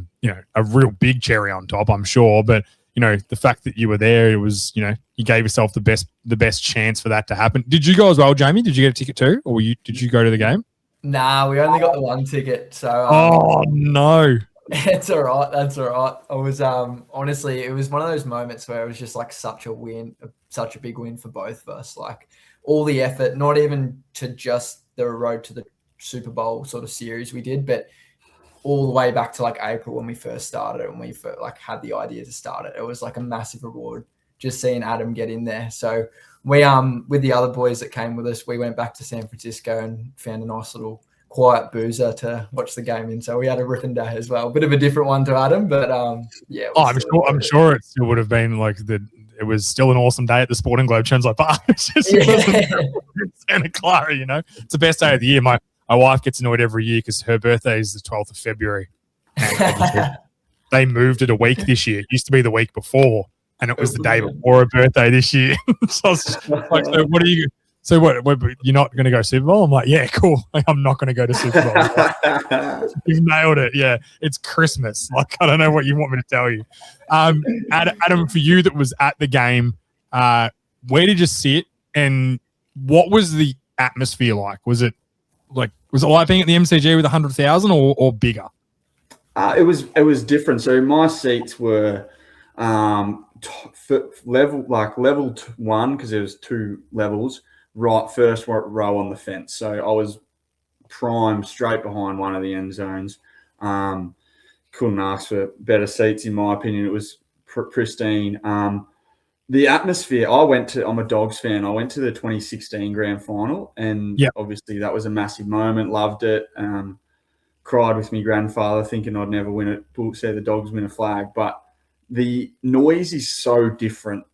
real big cherry on top, I'm sure. But, the fact that you were there, it was, you gave yourself the best chance for that to happen. Did you go as well, Jamie? Did you get a ticket too? Or did you go to the game? Nah, we only got the one ticket. So, oh, no. It's all right. That's all right. I was honestly, it was one of those moments where it was just like such a win, such a big win for both of us. Like all the effort, not even to just the road to the Super Bowl sort of series we did, but all the way back to like April when we first started it, and we had the idea to start it. It was like a massive reward just seeing Adam get in there. So we with the other boys that came with us, we went back to San Francisco and found a nice little quiet boozer to watch the game in. So we had a ripping day as well. Bit of a different one to Adam, but yeah. I'm sure it still would have been like it was still an awesome day at the Sporting Globe Translate Park. Santa Clara, it's the best day of the year. My wife gets annoyed every year because her birthday is the 12th of February. And they moved it a week this year. It used to be the week before, and it was the day before her birthday this year. So I was like, so what are you? So what you're not going to go Super Bowl? I'm like, yeah, cool. I'm not going to go to Super Bowl. You've nailed it. Yeah, it's Christmas. Like, I don't know what you want me to tell you. Adam, for you that was at the game, where did you sit, and what was the atmosphere like? Was it like being at the MCG with 100,000 or bigger? It was different. So my seats were level 1, because there was 2 levels. Right, first row on the fence. So I was primed straight behind one of the end zones. Couldn't ask for better seats, in my opinion. It was pristine. The atmosphere, I'm a Dogs fan. I went to the 2016 grand final, and obviously that was a massive moment. Loved it. Cried with my grandfather, thinking I'd never win it. See the Dogs win a flag. But the noise is so different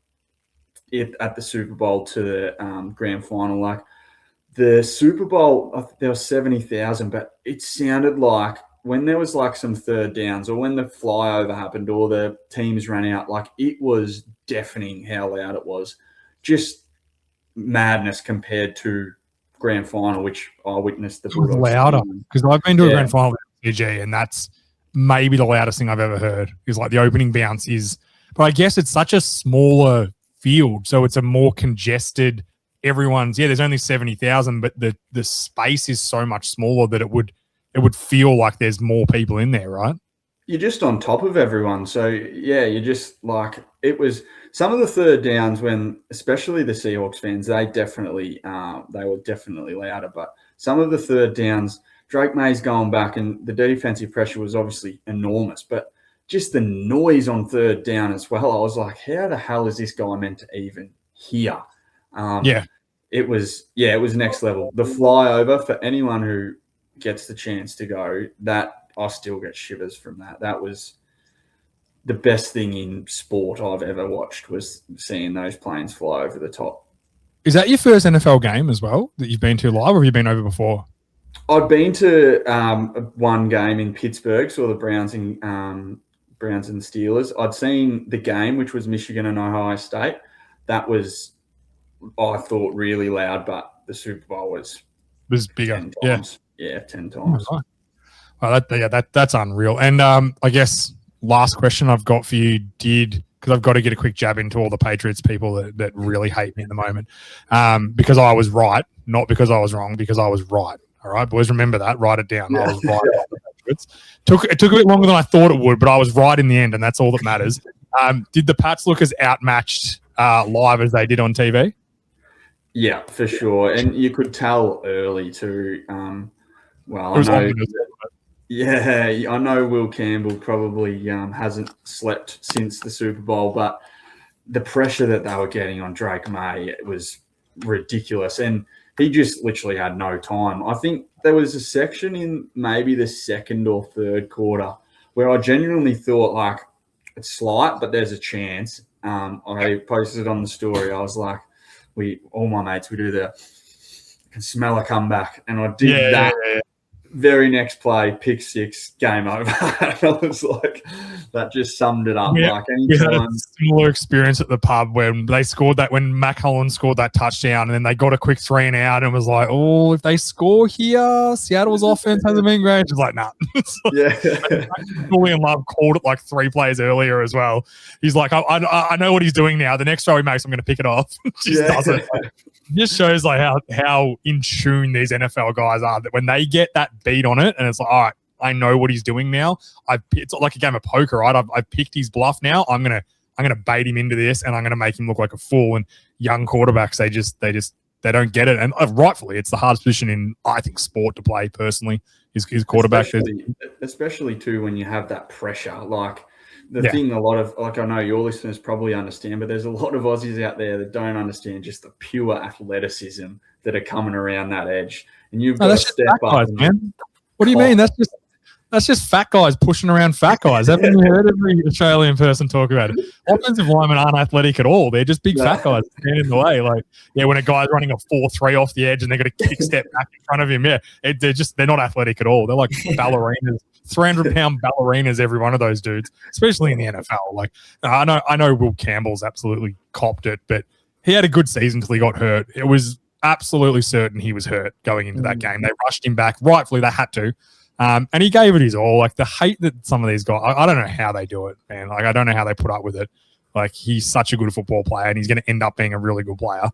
at the Super Bowl to the grand final. Like the Super Bowl, there was 70,000, but it sounded like when there was like some third downs, or when the flyover happened, or the teams ran out, like it was deafening how loud it was. Just madness compared to grand final, which I witnessed. It was louder, because I've been to a grand final with PG, and that's maybe the loudest thing I've ever heard. Is like the opening bounce is, but I guess it's such a smaller field, so it's a more congested. There's only 70,000, but the space is so much smaller that it would feel like there's more people in there, right? You're just on top of everyone. So yeah, you're just like, it was some of the third downs when, especially the Seahawks fans, they were definitely louder. But some of the third downs, Drake May's going back, and the defensive pressure was obviously enormous. But just the noise on third down as well, I was like, how the hell is this guy meant to even hear? It was next level. The flyover, for anyone who gets the chance to go, that I still get shivers from that. That was the best thing in sport I've ever watched, was seeing those planes fly over the top. Is that your first NFL game as well that you've been to live, or have you been over before? I'd been to one game in Pittsburgh, saw the Browns and Steelers. I'd seen the game, which was Michigan and Ohio State. That was, I thought, really loud, but the Super Bowl was bigger. 10 times. Yeah, 10 times. Oh, well, that's unreal. And I guess last question I've got for you, because I've got to get a quick jab into all the Patriots people that really hate me at the moment, because I was right, not because I was wrong, because I was right. All right, boys, remember that. Write it down. I was right. It took a bit longer than I thought it would, but I was right in the end, and that's all that matters. Did the Pats look as outmatched live as they did on TV? Yeah, for sure. And you could tell early too. I know Will Campbell probably hasn't slept since the Super Bowl, but the pressure that they were getting on Drake May was ridiculous. And he just literally had no time. I think there was a section in maybe the second or third quarter where I genuinely thought, like, it's slight, but there's a chance. I posted on the story. I was like, all my mates, we do the can smell a comeback. And I did that. Yeah. Very next play, pick six, game over. I was like, that just summed it up. Yeah, like we had a similar experience at the pub when they scored that, when Mac Hollins scored that touchdown, and then they got a quick 3 and out, and was like, oh, if they score here, Seattle's offense hasn't been great. It's like, nah. Julian Love called it like 3 plays earlier as well. He's like, I know what he's doing now. The next throw he makes, I'm going to pick it off. Does it. Just shows like how in tune these NFL guys are, that when they get that beat on it, and it's like, all right, I know what he's doing now. It's like a game of poker, right? I've picked his bluff now. I'm gonna bait him into this, and I'm gonna make him look like a fool. And young quarterbacks, they don't get it, and rightfully, it's the hardest position in, I think, sport to play. Personally, is quarterback, especially too when you have that pressure, like. The thing a lot of, like, I know your listeners probably understand, but there's a lot of Aussies out there that don't understand just the pure athleticism that are coming around that edge. And you've got to step up. Guys, man. What do you mean? That's just fat guys pushing around fat guys. Haven't you heard every Australian person talk about it? Offensive linemen aren't athletic at all. They're just big fat guys standing in the way. Like, when a guy's running a 4-3 off the edge and they're going to kick step back in front of him, they're not athletic at all. They're like ballerinas. 300-pound ballerinas, every one of those dudes, especially in the NFL. Like, I know Will Campbell's absolutely copped it, but he had a good season until he got hurt. It was absolutely certain he was hurt going into that game. They rushed him back. Rightfully, they had to. And he gave it his all. Like, the hate that some of these guys, I don't know how they do it, man. Like, I don't know how they put up with it. Like, he's such a good football player, and he's going to end up being a really good player.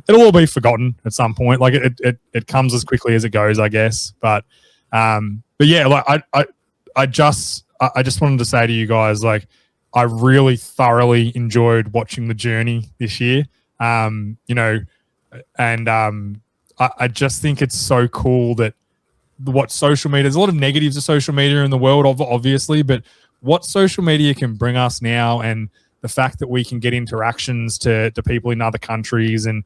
It'll all be forgotten at some point. Like, it comes as quickly as it goes, I guess. But yeah, like I just wanted to say to you guys, like, I really thoroughly enjoyed watching the journey this year. I just think it's so cool that what social media, there's a lot of negatives of social media in the world, obviously, but what social media can bring us now, and the fact that we can get interactions to people in other countries, and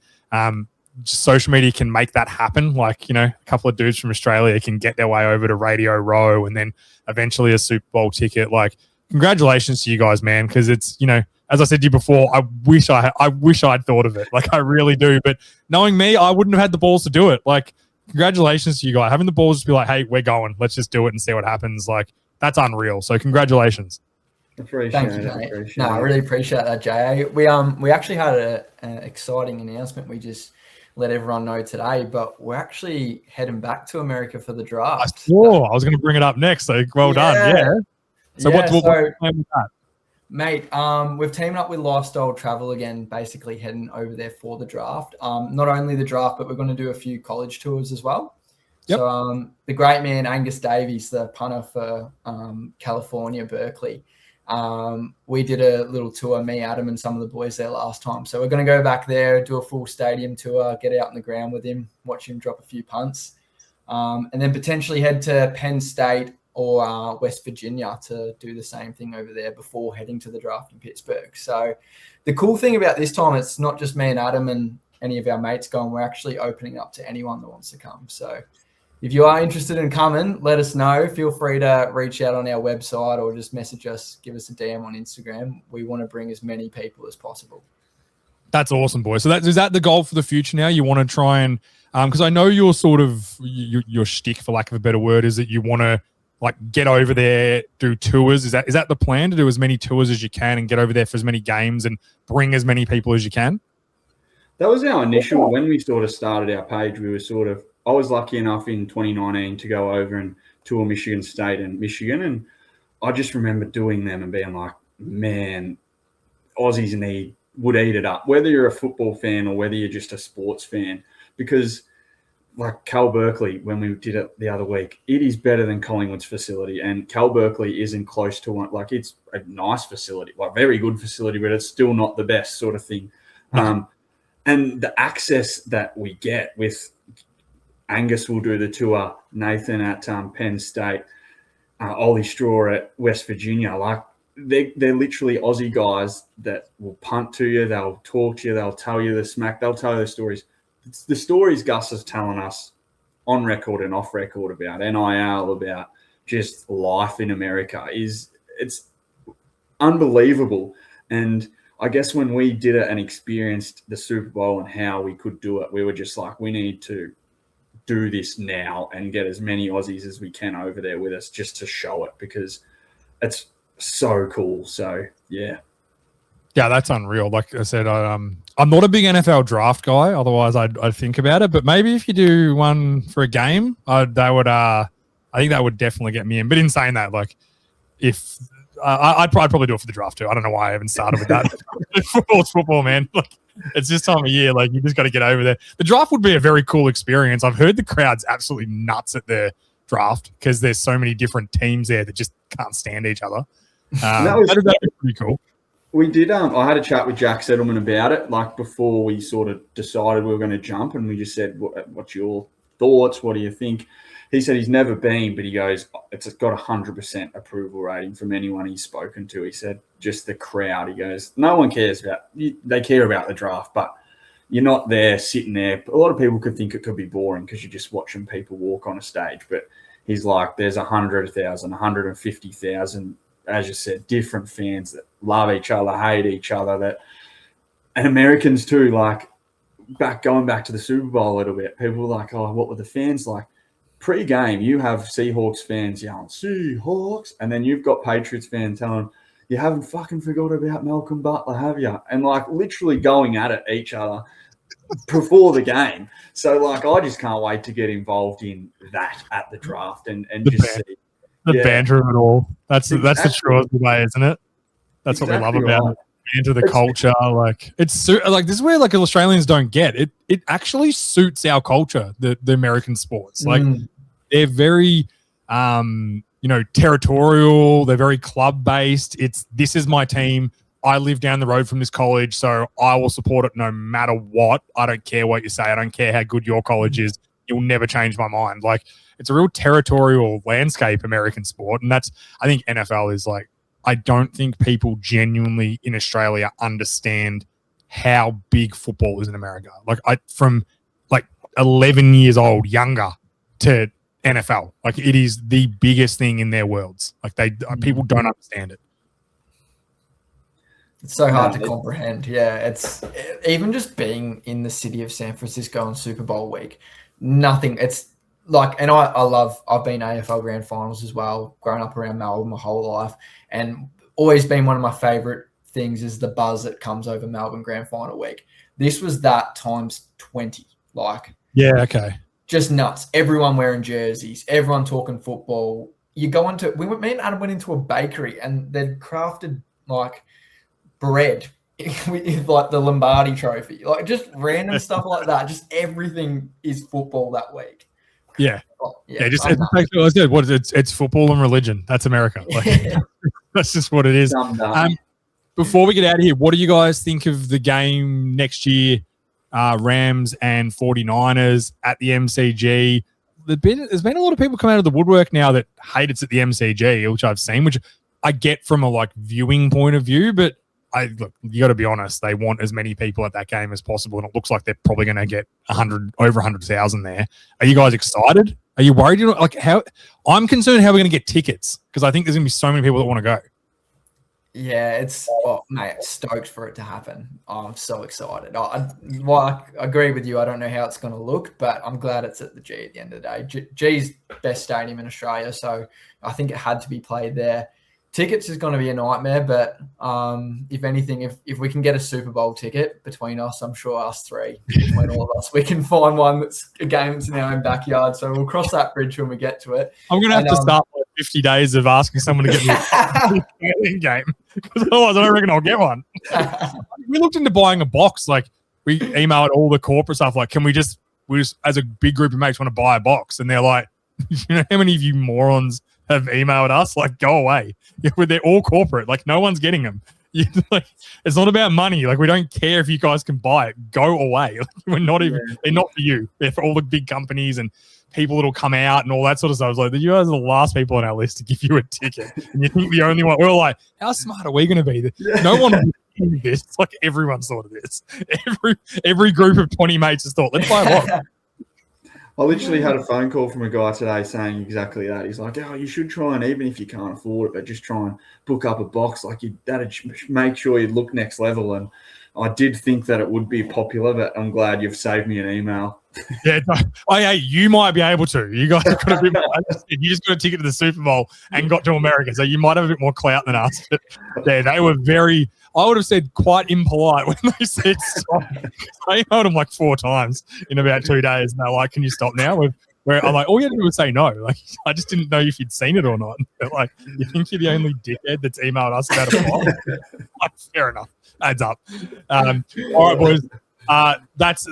social media can make that happen. Like, a couple of dudes from Australia can get their way over to Radio Row, and then eventually a Super Bowl ticket. Like, congratulations to you guys, man. Cause it's, as I said to you before, I wish I'd thought of it. Like, I really do. But knowing me, I wouldn't have had the balls to do it. Like, congratulations to you guys. Having the balls to be like, hey, we're going, let's just do it and see what happens. Like, that's unreal. So congratulations. Thank you, Jay. I really appreciate that, Jay. We actually had an exciting announcement. We just let everyone know today, but we're actually heading back to America for the draft. I was going to bring it up next. So well done. Yeah. So what's the plan with that? Mate, we've teamed up with Lifestyle Travel again, basically heading over there for the draft. Not only the draft, but we're going to do a few college tours as well. Yep. So the great man, Angus Davies, the punter for California, Berkeley, We did a little tour, me, Adam, and some of the boys there last time. So we're going to go back there, do a full stadium tour, get out on the ground with him, watch him drop a few punts, and then potentially head to Penn State or West Virginia to do the same thing over there before heading to the draft in Pittsburgh. So the cool thing about this time, it's not just me and Adam and any of our mates going. We're actually opening up to anyone that wants to come. So if you are interested in coming, let us know. Feel free to reach out on our website or just message us, give us a DM on Instagram. We want to bring as many people as possible. That's awesome, boy. So is that the goal for the future now? You want to try and because I know your sort of your shtick, for lack of a better word, is that you want to like get over there, do tours. Is that the plan, to do as many tours as you can and get over there for as many games and bring as many people as you can? That was our initial, when we sort of started our page, we were I was lucky enough in 2019 to go over and tour Michigan State and Michigan. And I just remember doing them and being like, man, Aussies would eat it up, whether you're a football fan or whether you're just a sports fan, because like Cal Berkeley, when we did it the other week, it is better than Collingwood's facility. And Cal Berkeley isn't close to one. Like, it's a nice facility, like very good facility, but it's still not the best sort of thing. And the access that we get with Angus will do the tour, Nathan at Penn State, Ollie Straw at West Virginia. Like, they're literally Aussie guys that will punt to you. They'll talk to you. They'll tell you the smack. They'll tell you the stories. It's the stories Gus is telling us on record and off record about NIL, about just life in America it's unbelievable. And I guess when we did it and experienced the Super Bowl and how we could do it, we were just like, we need to do this now and get as many Aussies as we can over there with us just to show it, because it's so cool. So, yeah. Yeah, that's unreal. Like I said, I'm not a big NFL draft guy. Otherwise, I'd think about it. But maybe if you do one for a game, I think that would definitely get me in. But in saying that, like, if I'd probably do it for the draft too. I don't know why I haven't started with that. Football, man. Like, it's this time of year. Like, you just got to get over there. The draft would be a very cool experience. I've heard the crowd's absolutely nuts at the draft because there's so many different teams there that just can't stand each other. That'd be pretty cool. We did. I had a chat with Jack Settleman about it, like before we sort of decided we were going to jump, and we just said, "What's your thoughts? What do you think?" He said he's never been, but he goes, "It's got 100% approval rating from anyone he's spoken to." He said, "Just the crowd." He goes, "No one cares about. They care about the draft, but you're not there sitting there." A lot of people could think it could be boring because you're just watching people walk on a stage, but he's like, "There's 100,000, 150,000." As you said, different fans that love each other, hate each other, and Americans too. Like, going back to the Super Bowl a little bit, people were like, "Oh, what were the fans like?" Pre-game, you have Seahawks fans yelling "Seahawks," and then you've got Patriots fans telling, "You haven't fucking forgot about Malcolm Butler, have you?" And like literally going at it each other before the game. So like, I just can't wait to get involved in that at the draft and just see. The banter of it all. That's the truest way, isn't it? That's what we love about it. Banter, the culture. Like, it's like, this is where like Australians don't get it. It actually suits our culture, the American sports. Like, they're very territorial. They're very club based. This is my team. I live down the road from this college, so I will support it no matter what. I don't care what you say. I don't care how good your college is. You'll never change my mind. Like, it's a real territorial landscape, American sport. And I think NFL is like, I don't think people genuinely in Australia understand how big football is in America. Like, from like 11 years old, younger, to NFL, like, it is the biggest thing in their worlds. Like, people don't understand it. It's so hard to comprehend. Yeah, it's even just being in the city of San Francisco on Super Bowl week. Nothing. It's like, and I've been AFL Grand Finals as well, grown up around Melbourne my whole life, and always been one of my favorite things is the buzz that comes over Melbourne Grand Final week. This was that times 20. Like, yeah, okay, just nuts. Everyone wearing jerseys, everyone talking football. Me and Adam went into a bakery and they'd crafted like bread with like the Lombardi trophy, like just random stuff like that. Just everything is football that week. Yeah. It's football and religion. That's America. Like, That's just what it is. Summed up. Before we get out of here, what do you guys think of the game next year? Rams and 49ers at the MCG. There's been a lot of people come out of the woodwork now that hate it's at the MCG, which I've seen, which I get from a like viewing point of view, but look, you got to be honest. They want as many people at that game as possible, and it looks like they're probably going to get over 100,000 there. Are you guys excited? Are you worried? How? I'm concerned how we're going to get tickets because I think there's going to be so many people that want to go. Yeah, mate, stoked for it to happen. I'm so excited. I agree with you. I don't know how it's going to look, but I'm glad it's at the G at the end of the day. G's best stadium in Australia, so I think it had to be played there. Tickets is going to be a nightmare, but if anything, if we can get a Super Bowl ticket between us, I'm sure us three, between all of us, we can find one that's a game that's in our own backyard. So we'll cross that bridge when we get to it. I'm going to have to start 50 days of asking someone to get me a game because otherwise I don't reckon I'll get one. We looked into buying a box. Like we emailed all the corporate stuff. Like, we just as a big group of mates want to buy a box, and they're like, you know how many of you morons have emailed us? Like, go away. They're all corporate. Like, no one's getting them. It's not about money. Like, we don't care if you guys can buy it. Go away. Like, they're not for you. They're for all the big companies and people that'll come out and all that sort of stuff. I was like, you guys are the last people on our list to give you a ticket. And you think the only one, we're like, how smart are we going to be? No one will do this. It's like everyone's thought of this. Every group of 20 mates has thought, let's buy a box. I literally had a phone call from a guy today saying exactly that. He's like, you should try and, even if you can't afford it, but just try and book up a box. Like, that'd make sure you look next level. And I did think that it would be popular, but I'm glad you've saved me an email. Yeah, you might be able to. You guys have got a bit more. You just got a ticket to the Super Bowl and got to America, so you might have a bit more clout than us. But yeah, they were very. I would have said quite impolite when they said stop. I emailed them like 4 times in about 2 days, and they're like, "Can you stop now?" Where I'm like, all you had to do was say no. Like, I just didn't know if you'd seen it or not. But like, you think you're the only dickhead that's emailed us about a flight? Like, fair enough. Adds up. All right, boys. That's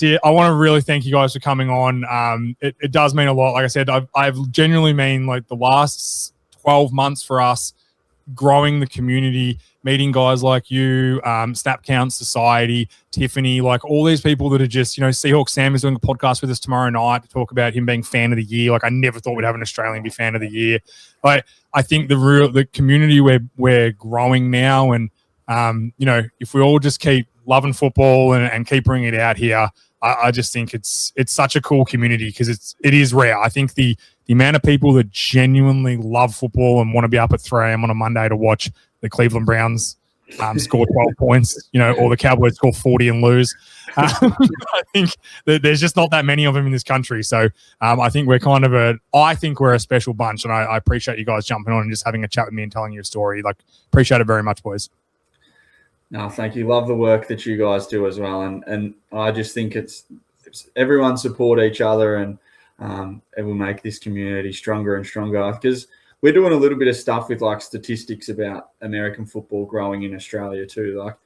it. I want to really thank you guys for coming on. It does mean a lot. Like I said, I've genuinely mean like the last 12 months for us growing the community, meeting guys like you, Snap Count Society, Tiffany, like all these people that are just, Seahawk Sam is doing a podcast with us tomorrow night to talk about him being fan of the year. Like, I never thought we'd have an Australian be fan of the year. Like, I think the community we're growing now, and if we all just keep loving football and keep bringing it out here, I just think it's such a cool community because it is rare. I think the amount of people that genuinely love football and want to be up at 3 a.m. on a Monday to watch the Cleveland Browns score 12 points, or the Cowboys score 40 and lose. I think that there's just not that many of them in this country. So I think we're we're a special bunch, and I appreciate you guys jumping on and just having a chat with me and telling your story. Like, appreciate it very much, boys. No, thank you. Love the work that you guys do as well. And I just think it's everyone support each other, and it will make this community stronger and stronger, because we're doing a little bit of stuff with like statistics about American football growing in Australia too. Like,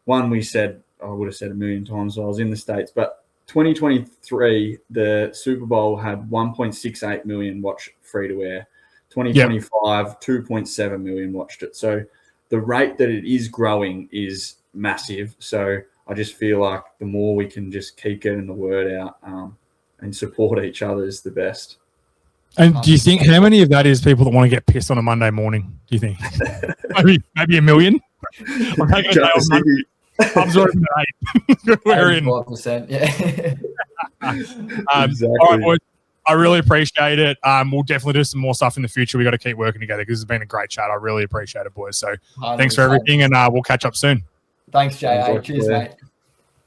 one I would have said a million times while I was in the States, but 2023, the Super Bowl had 1.68 million watch free to air. 2025, 2.7 million watched it. So the rate that it is growing is massive. So I just feel like the more we can just keep getting the word out and support each other is the best. And do you think how many of that is people that want to get pissed on a Monday morning? Do you think maybe a million? I'm taking a day off Monday. Pubs are open at 8. We're in. 5%, yeah. Exactly. All right, boys. I really appreciate it. We'll definitely do some more stuff in the future. We got to keep working together because it's been a great chat. I really appreciate it, boys. So thanks for everything, and we'll catch up soon. Thanks, Jay. Cheers, mate.